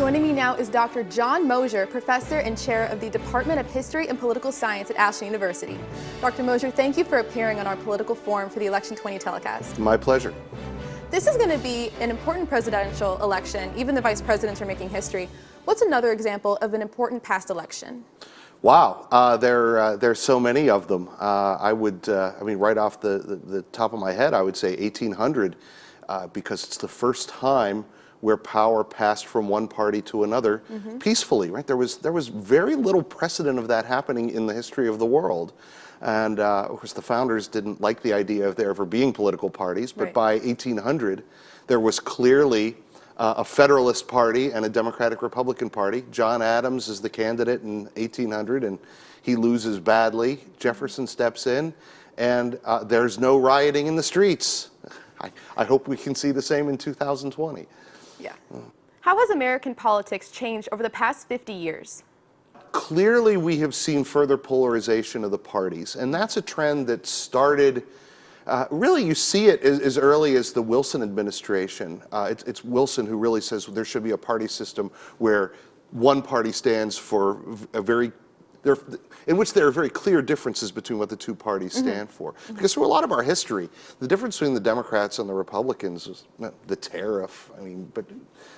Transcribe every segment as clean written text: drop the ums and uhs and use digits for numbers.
Joining me now is Dr. John Moser, professor and chair of the Department of History and Political Science at Ashland University. Dr. Moser, thank you for appearing on our Political Forum for the Election 20 telecast. My pleasure. This is going to be an important presidential election. Even the vice presidents are making history. What's another example of an important past election? Wow, there's so many of them. I mean, right off the top of my head, I would say 1800, because it's the first time where power passed from one party to another peacefully, right? There was very little precedent of that happening in the history of the world. And of course, the founders didn't like the idea of there ever being political parties, but Right. by 1800, there was clearly a Federalist Party and a Democratic Republican Party. John Adams is the candidate in 1800, and he loses badly. Jefferson steps in, and there's no rioting in the streets. I hope we can see the same in 2020. Yeah. How has American politics changed over the past 50 years? Clearly, we have seen further polarization of the parties, and that's a trend that started, really you see it as early as the Wilson administration. It's Wilson who really says there should be a party system where one party stands for in which there are very clear differences between what the two parties stand for. Because through a lot of our history, the difference between the Democrats and the Republicans was the tariff, I mean, but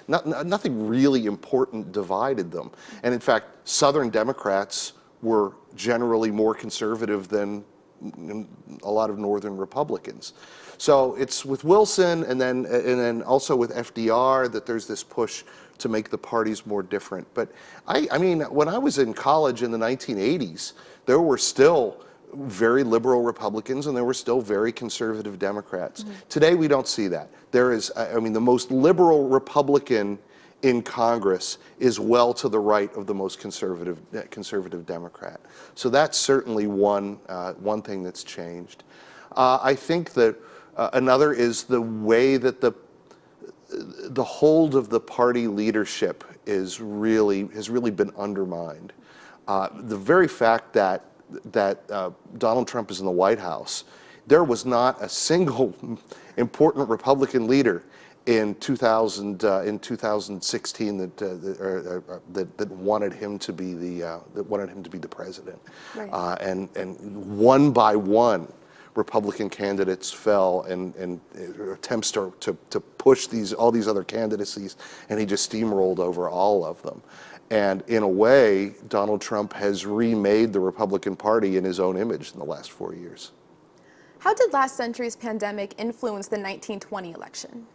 nothing really important divided them. And in fact, Southern Democrats were generally more conservative than a lot of Northern Republicans. So it's with Wilson and then also with FDR that there's this push to make the parties more different. But I mean, when I was in college in the 1980s, there were still very liberal Republicans and there were still very conservative Democrats. Today we don't see that. There is, I mean, the most liberal Republican in Congress is well to the right of the most conservative Democrat. So that's certainly one thing that's changed. I think that another is the way that the hold of the party leadership has really been undermined. The very fact that Donald Trump is in the White House, there was not a single important Republican leader in 2016 that wanted him to be the president. Right. And one by one, Republican candidates fell and attempts to push all these other candidacies, and he just steamrolled over all of them. And in a way, Donald Trump has remade the Republican Party in his own image in the last 4 years. How did last century's pandemic influence the 1920 election?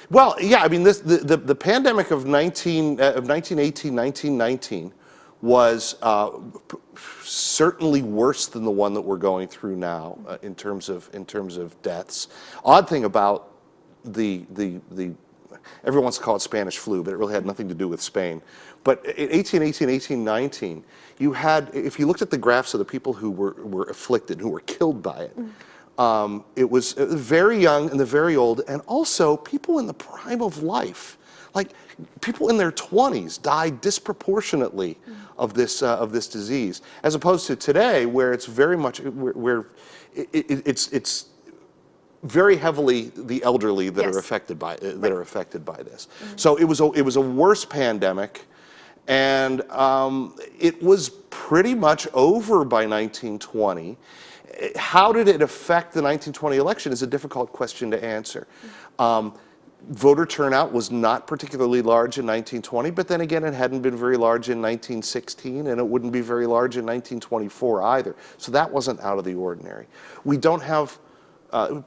Well, yeah, I mean, the pandemic of 1918, 1919 was certainly worse than the one that we're going through now in terms of deaths. Odd thing about everyone wants to call it Spanish flu, but it really had nothing to do with Spain. But in 1818, 1819, you had, if you looked at the graphs of the people who were afflicted, who were killed by it, it was very young and the very old, and also people in the prime of life. Like people in their 20s died disproportionately of this disease, as opposed to today, where it's very much it's very heavily the elderly that are affected by this. So it was a worse pandemic, and it was pretty much over by 1920. How did it affect the 1920 election is a difficult question to answer. Voter turnout was not particularly large in 1920, but then again, it hadn't been very large in 1916, and it wouldn't be very large in 1924 either. So that wasn't out of the ordinary. We don't have,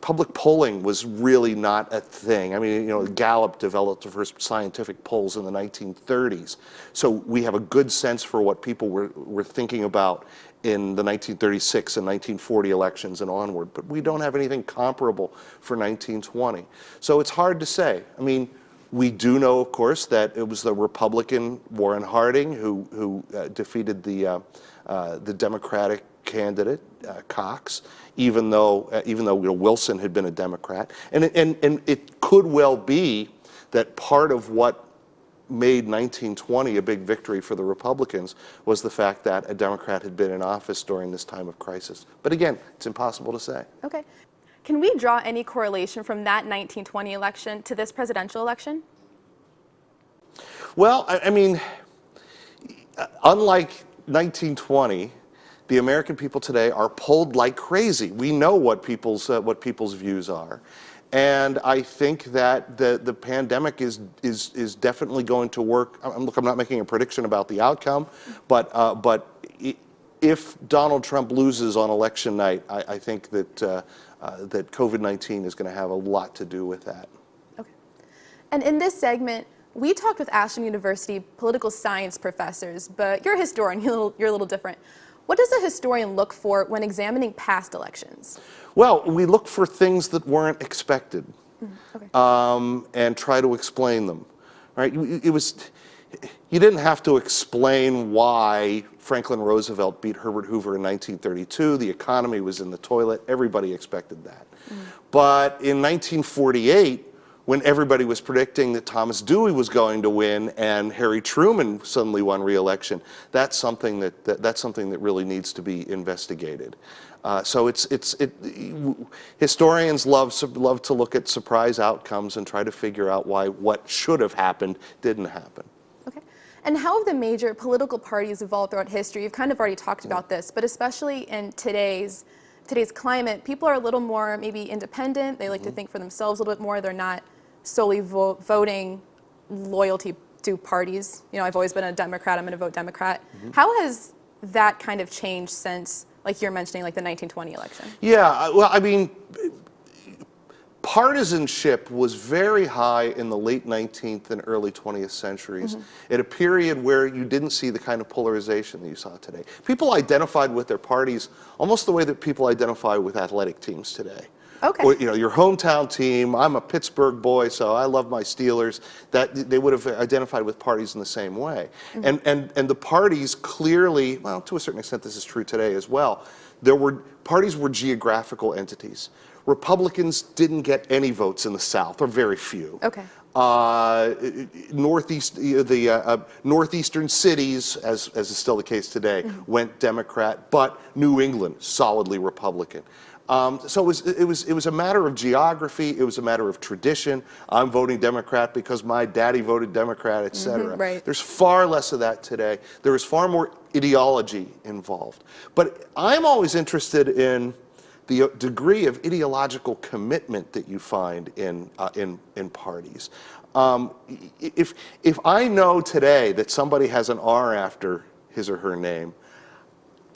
public polling was really not a thing. I mean, Gallup developed the first scientific polls in the 1930s. So we have a good sense for what people were thinking about in the 1936 and 1940 elections and onward, but we don't have anything comparable for 1920. So it's hard to say. I mean, we do know, of course, that it was the Republican Warren Harding who defeated the Democratic candidate Cox, even though Wilson had been a Democrat, and it could well be that part of what made 1920 a big victory for the Republicans was the fact that a Democrat had been in office during this time of crisis. But again, it's impossible to say. Okay. Can we draw any correlation from that 1920 election to this presidential election? Well, I mean, unlike 1920, the American people today are polled like crazy. We know what people's views are, and I think that the pandemic is definitely going to work. Look, I'm not making a prediction about the outcome, but if Donald Trump loses on election night, I think that that COVID-19 is going to have a lot to do with that. Okay. And in this segment, we talked with Ashland University political science professors, but you're a historian, you're a little different. What does a historian look for when examining past elections? Well, we look for things that weren't expected, Okay. and try to explain them. Right? You didn't have to explain why Franklin Roosevelt beat Herbert Hoover in 1932. The economy was in the toilet. Everybody expected that. But in 1948, when everybody was predicting that Thomas Dewey was going to win and Harry Truman suddenly won re-election, that's something that really needs to be investigated. So historians love to look at surprise outcomes and try to figure out why what should have happened didn't happen. Okay. And how have the major political parties evolved throughout history? You've kind of already talked about this, but especially in today's climate, people are a little more maybe independent. They like to think for themselves a little bit more. They're not solely voting loyalty to parties. You know, I've always been a Democrat. I'm going to vote Democrat. How has that kind of changed since, like you're mentioning, like the 1920 election? Yeah, well, I mean, partisanship was very high in the late 19th and early 20th centuries, at a period where you didn't see the kind of polarization that you saw today. People identified with their parties almost the way that people identify with athletic teams today. Okay. Or, you know, your hometown team. I'm a Pittsburgh boy, so I love my Steelers. That they would have identified with parties in the same way. And the parties clearly, well, to a certain extent, this is true today as well. Parties were geographical entities. Republicans didn't get any votes in the South, or very few. Okay. Northeastern cities, as is still the case today, went Democrat, but New England solidly Republican. So it was a matter of geography. It was a matter of tradition. I'm voting Democrat because my daddy voted Democrat, et cetera. Right. There's far less of that today. There is far more ideology involved. But I'm always interested in the degree of ideological commitment that you find in parties. If I know today that somebody has an R after his or her name,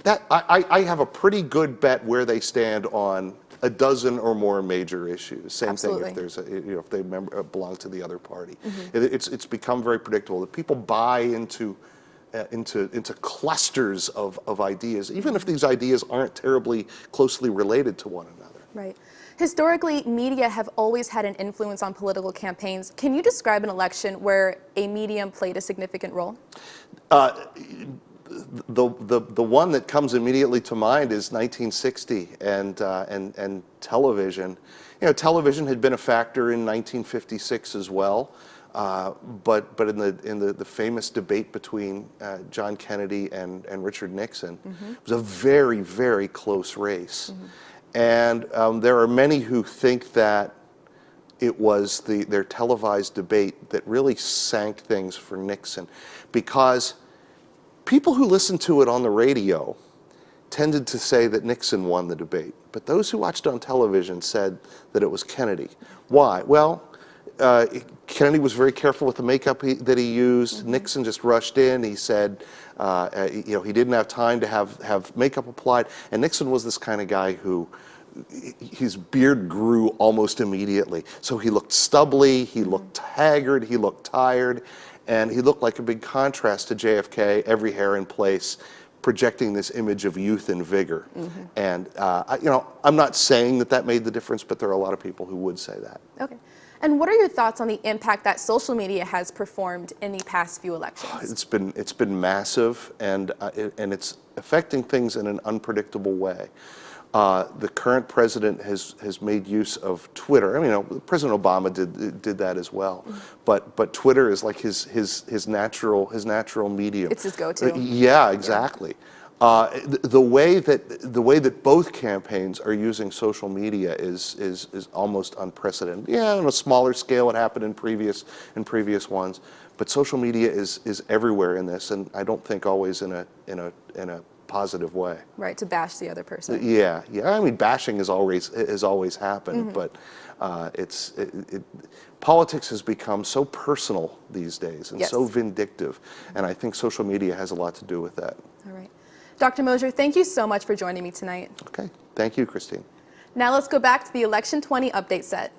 that I have a pretty good bet where they stand on a dozen or more major issues. Same Absolutely. thing if there's if they belong to the other party. It's become very predictable that people buy into clusters of ideas, even if these ideas aren't terribly closely related to one another. Right. Historically, media have always had an influence on political campaigns. Can you describe an election where a medium played a significant role? The one that comes immediately to mind is 1960 and television. You know, television had been a factor in 1956 as well, but in the famous debate between John Kennedy and Richard Nixon, it was a very, very close race, and there are many who think that it was their televised debate that really sank things for Nixon, because people who listened to it on the radio tended to say that Nixon won the debate, but those who watched on television said that it was Kennedy. Why? Well, Kennedy was very careful with the makeup that he used. Nixon just rushed in. He said, he didn't have time to have makeup applied, and Nixon was this kind of guy who his beard grew almost immediately. So he looked stubbly, he looked haggard, he looked tired, and he looked like a big contrast to JFK, every hair in place, projecting this image of youth and vigor. And I'm not saying that made the difference, but there are a lot of people who would say that. Okay. And what are your thoughts on the impact that social media has performed in the past few elections? It's been massive, and it's affecting things in an unpredictable way. The current president has made use of Twitter. I mean, President Obama did that as well, but Twitter is like his natural medium. It's his go-to. Yeah, exactly. The way that both campaigns are using social media is almost unprecedented. Yeah, on a smaller scale, it happened in previous ones, but social media is everywhere in this, and I don't think always in a positive way. Right, to bash the other person. Yeah. I mean, bashing has always happened, but politics has become so personal these days and Yes. so vindictive, and I think social media has a lot to do with that. All right. Dr. Moser, thank you so much for joining me tonight. Okay. Thank you, Christine. Now let's go back to the Election 20 update set.